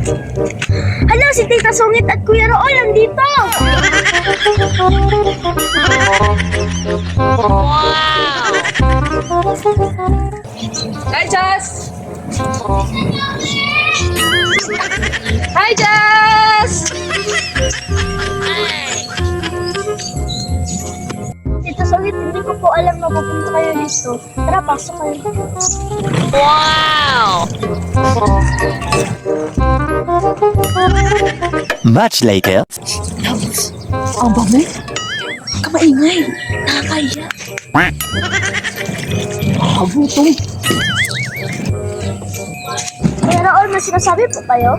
Hala, si Tita Sungit at Kuya Rool nandito! Hi, Jazz! Hi, Jazz! Tita Sungit, hindi ko po alam na pupunta kayo dito. Tara, pasok kayo. Much later. Ang bango? Kamaingay. Nakakaya. Kabutong. Kuya Rool, may sinasabi po kayo?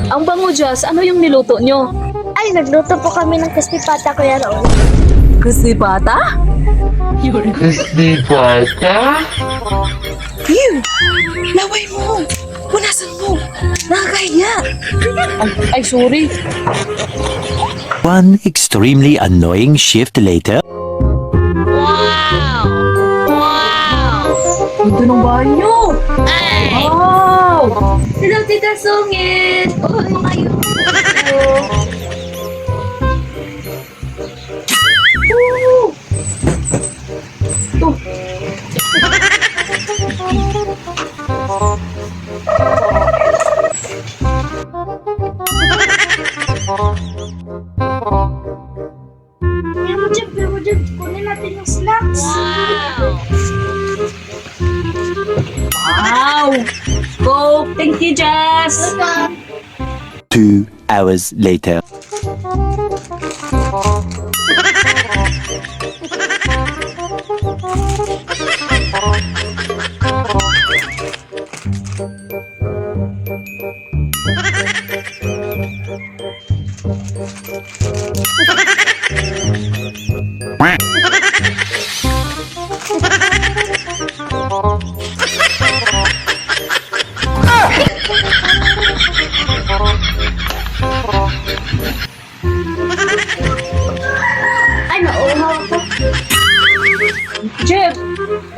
Ang bango, Jazz. Ano yung niluto nyo? Ay, nagluto po kami ng crispy pata, Kuya Rool. Crispy pata? Crispy pata? Ew! Laway mo! Punasan mo! Nakakahiya! Ay, sorry. One extremely annoying shift later. Ito ng banyo! Wow! Hello, Tita Sungit! Oh, ano kayo? Ito. Pero dyan, kunin natin yung snacks. Wow! Go! Thank you, Jazz! 2 hours later. Ay, nauuhaw ako. Jeff!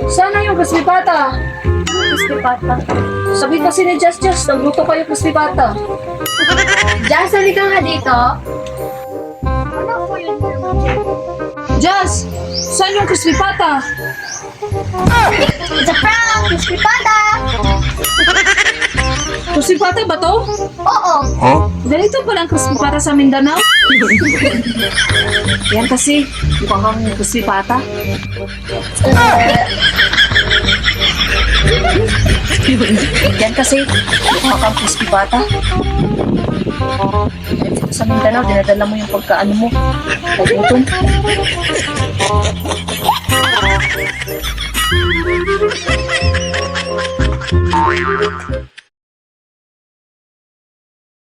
Sana yung crispy pata? Crispy pata. Sabi kasi ni Jazz, nagluto kayo crispy pata. Jazz, halika nga dito. Ano po yun? Jazz! Saan yung crispy pata? It's a prank! Crispy pata! Crispy pata ba to? Oo! Ganito pala ang crispy pata sa Mindanao? Yan kasi, mukhang kang crispy pata. Yan kasi, mukhang kang crispy pata. Dito sa Mindanao, dinadala mo yung pagkaano mo. Pagutom.